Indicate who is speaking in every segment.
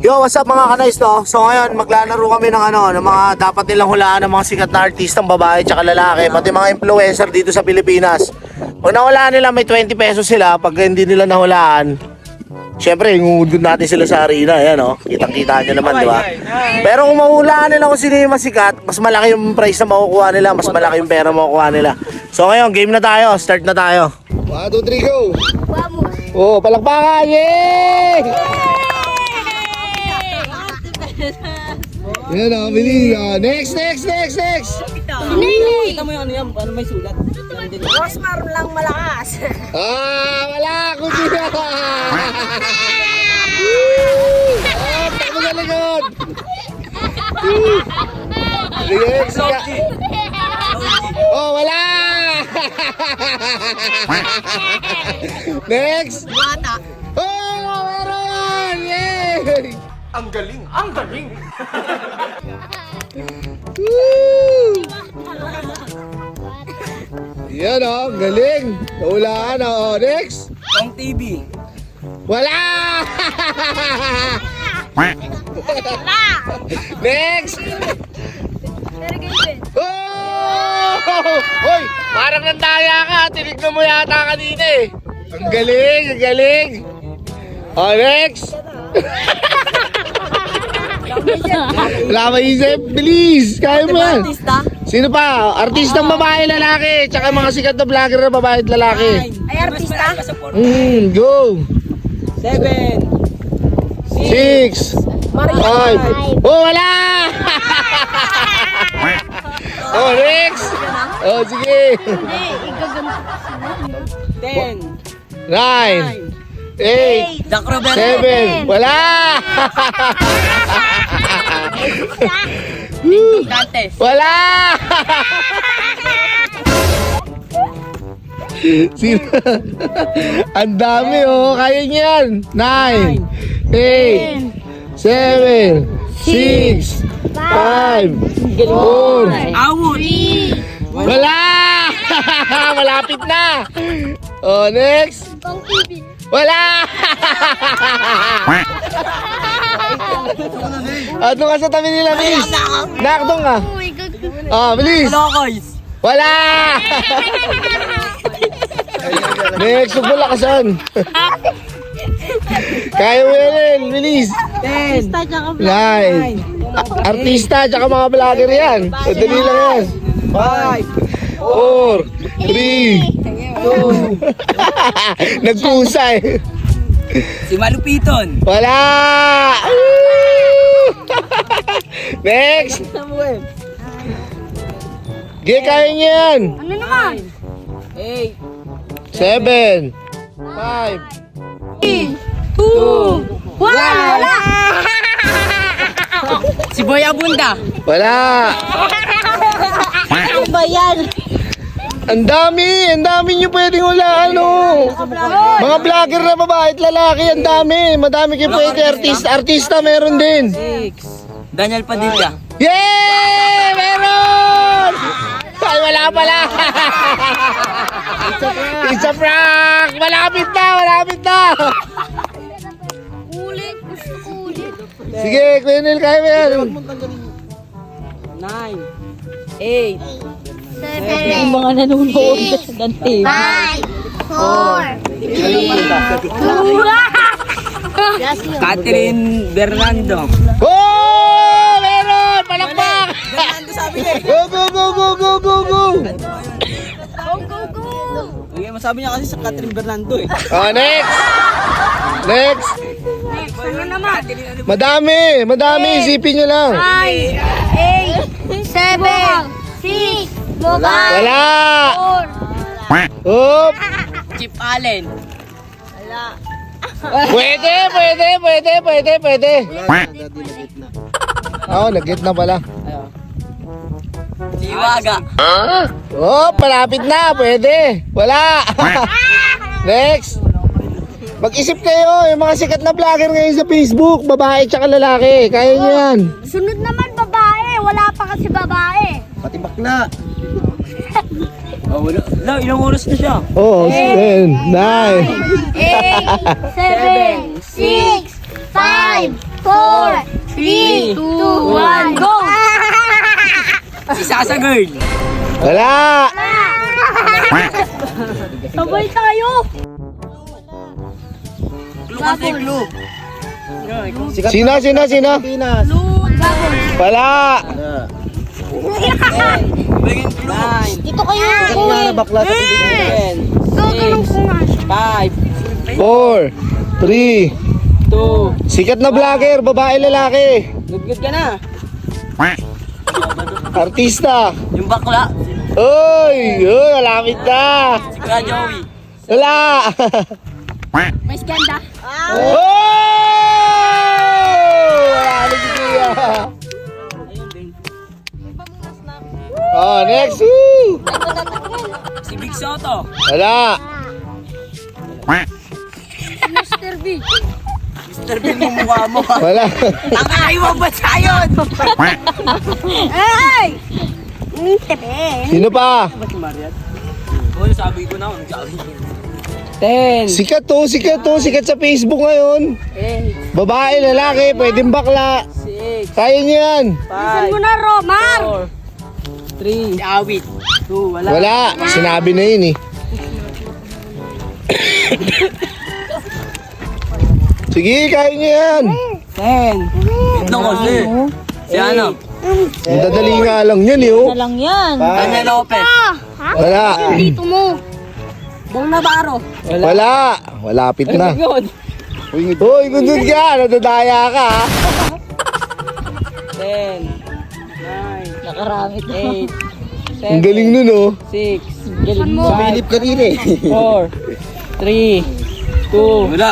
Speaker 1: Yo, what's up mga kanays no? So ngayon, maglalaro kami ng ng mga dapat nilang hulaan ng mga sikat na artistang babae tsaka lalaki, pati mga influencer dito sa Pilipinas. Pag nahulaan nila, may 20 pesos sila. Pag hindi nila nahulaan, syempre, ingungudod natin sila sa arena, yan o. Kitang-kita nyo naman, di ba? Pero kung mahulaan nila kung sino yung masikat, mas malaki yung price na makukuha nila, mas malaki yung pera makukuha nila. So ngayon, game na tayo, start na tayo. 1, 2, 3, go!
Speaker 2: Vamos!
Speaker 1: Oh, palakpakan! Yay! Yan o, bilis. Next!
Speaker 2: Sinili!
Speaker 3: Kita mo yung ano yan, ano may sulat.
Speaker 2: Rosmar lang malakas.
Speaker 1: Wala! Kundi na! Takbo sa likod! Sige. Oh, wala! Next!
Speaker 2: Bata.
Speaker 1: Oh, meron! Yay!
Speaker 3: Ang galing!
Speaker 1: Woo! Yan o, galing! Naulaan o. Next!
Speaker 3: Pang TV.
Speaker 1: Wala! Next! Oh! Hoy! Parang nandaya ka. Tinignan mo yata kanina eh. Ang galing! Oh, next! Wala maisip, bilis! Kaya mo yan!
Speaker 2: Artista?
Speaker 1: Sino pa? Artistang babae, lalaki, tsaka mga sikat na vlogger na babae at lalaki.
Speaker 2: Ay, artista?
Speaker 1: Go!
Speaker 3: 7.
Speaker 1: 6 5 Oh, wala! Oh, next! Oh, sige!
Speaker 3: 10.
Speaker 1: 9 8
Speaker 3: Jack Roberto.
Speaker 1: 7 Wala!
Speaker 3: Dantes.
Speaker 1: Wala! Sino? Ang dami oh, kaya niyan. 9 8 7 6 5 4
Speaker 3: Awot.
Speaker 1: Wala! Malapit na. Oh, next. Wala! Ano ka sa tabi nila, bilis? Nakdong ka. Bilis.
Speaker 3: Lokoys.
Speaker 1: Wala! Next, huwag mo lakasan. Kaya mo yan, bilis.
Speaker 3: 10.
Speaker 1: 9 Artista, tsaka mga vlogger yan. Madali lang yan.
Speaker 3: 5.
Speaker 1: 4 3 2 Nagkusa eh.
Speaker 3: Si Malupiton.
Speaker 1: Wala! Next!
Speaker 3: Samuel.
Speaker 1: Kaya niya yan.
Speaker 2: Ano naman?
Speaker 3: 8.
Speaker 1: 7 5
Speaker 2: 2 1 Wala!
Speaker 3: Si Boy Abunda.
Speaker 1: Wala!
Speaker 2: Ano ba yan?
Speaker 1: Ang dami nyo pwedeng hulaan Mga vlogger na babae at lalaki, ang dami. Madami kayo pwede. Artista meron din.
Speaker 3: 6. Daniel Padilla.
Speaker 1: Yay! Meron! Ay, wala pala. It's a prank! Malapit na!
Speaker 2: Ulit. Gusto ko ulit.
Speaker 1: Sige, Kuya Nel, kaya mo yan.
Speaker 3: 9. 8.
Speaker 2: 7
Speaker 3: Mga nanonood sa Dante.
Speaker 2: 5 4 3
Speaker 3: Catherine Bernardo.
Speaker 1: Oh! Meron! Palakpak!
Speaker 3: Bernardo sabi niya.
Speaker 1: Go!
Speaker 3: Okay, masabi niya kasi sa Catherine Bernardo eh.
Speaker 1: Oh, next!
Speaker 2: Ano naman?
Speaker 1: Madami. Isipin nyo lang.
Speaker 2: 9 8 7 6
Speaker 1: Wala!
Speaker 2: 4
Speaker 1: Oop!
Speaker 3: Chip Allen.
Speaker 1: Pwede. Nag-get na pala.
Speaker 3: Si Iwaga.
Speaker 1: Oh, palapit na. Pwede. Wala. Next. Mag-isip kayo. Yung mga sikat na vlogger ngayon sa Facebook. Babae tsaka lalaki. Kaya nyo yan.
Speaker 2: Sunod naman babae. Wala pa kasi babae.
Speaker 1: Pati bakla.
Speaker 3: Oh, wala. Ilang oras na siya?
Speaker 1: Oh, 10, 9.
Speaker 2: 8 7 6 5 3, 2, 1, go!
Speaker 3: Si Sasa Girl.
Speaker 1: Wala!
Speaker 2: Sabay tayo!
Speaker 3: Clue kasi, clue.
Speaker 1: Sino? Wala!
Speaker 3: Bigyan clue.
Speaker 2: Dito kayo!
Speaker 4: bakla sa
Speaker 3: Ten,
Speaker 2: Tutulong ko nga siya.
Speaker 3: 5,
Speaker 1: 4, 3,
Speaker 3: 2,
Speaker 1: sikat na vlogger, babae, lalaki.
Speaker 3: good ka na.
Speaker 1: Artista.
Speaker 3: Yung bakla.
Speaker 1: Uy, malapit na.
Speaker 3: Si Kuya Joey.
Speaker 1: Wala.
Speaker 2: May skanda.
Speaker 1: Oh! Wala na si Kuya.
Speaker 3: Ayun din.
Speaker 1: Oh, next. Woo!
Speaker 3: Si Big Soto.
Speaker 1: Wala.
Speaker 2: Mr. B.
Speaker 3: Mr. Bean mo mukha mo.
Speaker 1: Wala.
Speaker 3: Nakaiwang ba sayon?
Speaker 2: Ay! Tebe.
Speaker 1: Sino pa?
Speaker 3: Ba si Mariat? Oo, sabi ko na. Sabi ko. 10,
Speaker 1: Sikat sikat sa Facebook ngayon.
Speaker 3: 8,
Speaker 1: Babae, lalaki, pwedeng bakla.
Speaker 3: 6,
Speaker 1: Kaya niyo yan.
Speaker 2: Saan mo na, Romar?
Speaker 3: 4, 3, si Awit. 2, wala.
Speaker 1: Wala, sinabi na yun eh. Sige, kaya niyo yan.
Speaker 3: 10. Ito kasi. Si ano?
Speaker 1: Ang dadali nga lang yan eh. Oh.
Speaker 2: lang yan.
Speaker 3: Tanya Lopez.
Speaker 2: Ha?
Speaker 1: Wala.
Speaker 2: Dito mo.
Speaker 3: Bong Navarro.
Speaker 1: Wala. Malapit na.
Speaker 3: Yun.
Speaker 1: Uy, gundod ka. Nadadaya ka ha.
Speaker 3: 10, 9,
Speaker 2: Nakaramit
Speaker 3: 8, 7,
Speaker 1: Ang galing nun oh.
Speaker 3: 6,
Speaker 2: Saan mo?
Speaker 4: Sumilip ka din eh.
Speaker 3: 4, 3, 2, wala.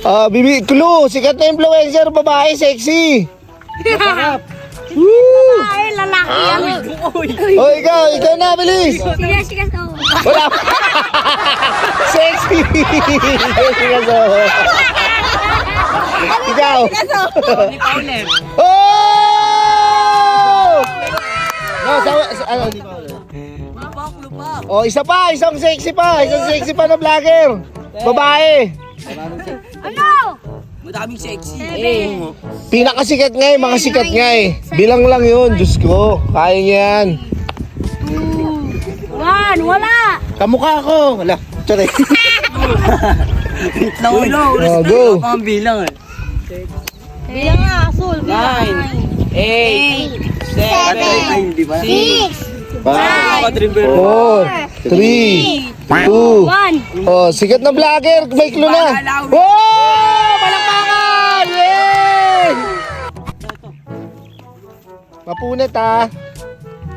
Speaker 3: 1.
Speaker 1: Bibi, clue. Sikat na influencer, babae, sexy. Woo!
Speaker 2: Ay, lalaki yan.
Speaker 1: Oh, ikaw na, bilis.
Speaker 2: Sige, go.
Speaker 1: Wala. Sexy. Sexy ka so. Ikaw.
Speaker 3: Hindi pa ulit.
Speaker 1: Oh! No, ano, di pa ulit.
Speaker 3: Lupak.
Speaker 1: Oh, isang sexy pa na vlogger. Babae.
Speaker 2: Ano?
Speaker 3: Madaming sexy.
Speaker 1: Pinakasikat nga eh, mga sikat nga eh. Bilang lang yun, Diyos ko. Kaya niya yan.
Speaker 2: 1, wala.
Speaker 4: Kamukha ko. Wala. Sorry.
Speaker 3: Ulo.
Speaker 1: Oh, go.
Speaker 3: Ang bilang eh.
Speaker 2: Bilang nga, Sul.
Speaker 3: 9, 8, 7, ay hindi ba?
Speaker 2: 6,
Speaker 1: 4, 3, 2.
Speaker 2: 1.
Speaker 1: Oh, sikat na vlogger. May clue na. Oh! Palakpakan! Yay! Mapunat ha.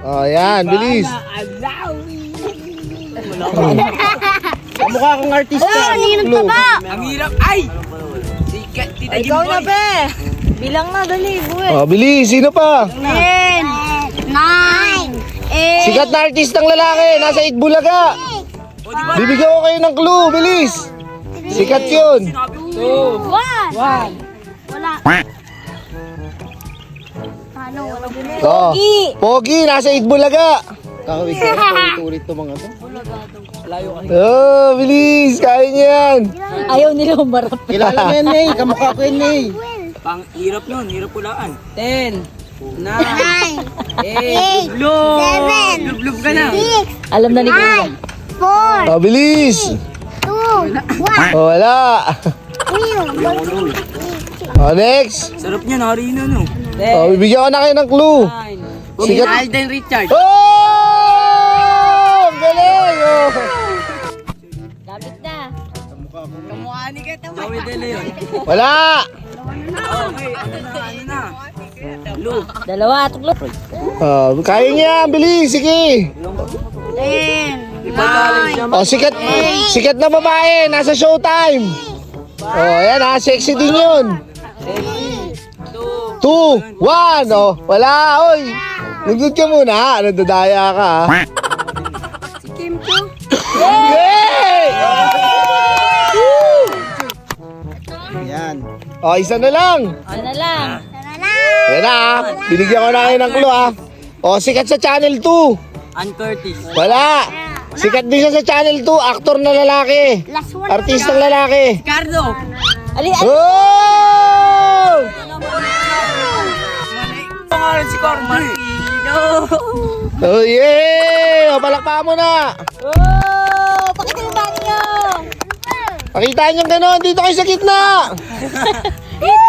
Speaker 1: Oh, yan. Bilis.
Speaker 4: Kamukha akong artista.
Speaker 2: Oh, ninong ka ba?
Speaker 3: Ang hirap. Ay! Sikat, Tita
Speaker 2: Ikaw na,
Speaker 3: Jimboy.
Speaker 2: be. Bilang na, dali, buhay.
Speaker 1: Oh, bilis. Sino pa?
Speaker 2: 10, 9, 8,
Speaker 1: Sikat na artistang lalaki. Nasa Itbulaga.
Speaker 3: O, di ba?
Speaker 1: Bibigyan ko kayo ng clue. Bilis. Sikat yun.
Speaker 3: 2,
Speaker 2: 1.
Speaker 3: 1.
Speaker 2: Wala. Ano, wala.
Speaker 1: Oh. Pogi. Nasa Itbulaga.
Speaker 4: Kakawig ka. Ulit to mga to.
Speaker 3: Layo ka.
Speaker 1: Oh, bilis. Kaya niya yan.
Speaker 2: Ayaw nila umarap.
Speaker 4: Kilala mo yan eh. Kamukha ko yan eh.
Speaker 3: Pang hirap nun. Hirap pulaan. 10, 9,
Speaker 2: 8,
Speaker 3: 8, Lublub ka na.
Speaker 2: Alam na ni Kuya. 4,
Speaker 1: Oh, bilis.
Speaker 2: 2, 1.
Speaker 1: Oh, wala. Oh, next.
Speaker 3: Sarap niya, narino no.
Speaker 1: Oh, bibigyan ko na kayo ng clue.
Speaker 3: 9.
Speaker 1: Sikat.
Speaker 3: Alden Richard.
Speaker 1: Oh! Ang galing! Oh.
Speaker 2: Lapit na.
Speaker 3: Kamukha ni Keta. Joey De Leon.
Speaker 1: Wala!
Speaker 3: Okay, ano na. Lu.
Speaker 2: Dalawa, tuklo.
Speaker 1: Oh, kaya niya. Bilis. Sige.
Speaker 2: 10,
Speaker 3: Iba galing siya.
Speaker 1: Oh, sikat na babae. Nasa Showtime. Oh, ayan ha. Sexy din yun. 2, 1. Oh, wala. Oy. Nagdud ka muna. Nadadaya ka ha.
Speaker 2: si Kim Chu.
Speaker 1: Yay! Woo!
Speaker 4: Yan.
Speaker 1: Oh, isa na lang.
Speaker 2: Ano lang?
Speaker 1: Yan na ha. Binigyan ko na kayo ng clue ha. Oh, sikat sa Channel 2.
Speaker 3: Ann Curtis.
Speaker 1: Wala. Sikat din siya sa Channel 2. Aktor na lalaki.
Speaker 2: Last one.
Speaker 1: Artistang lalaki.
Speaker 3: Ricardo.
Speaker 2: Ali,
Speaker 1: Oh!
Speaker 3: Kong Martino.
Speaker 1: Oh yeah! O, palakpakan mo na!
Speaker 2: Oh, pakita yung bani nyo.
Speaker 1: Pakita nyo gano'n, dito kayo sa gitna!
Speaker 2: Dito.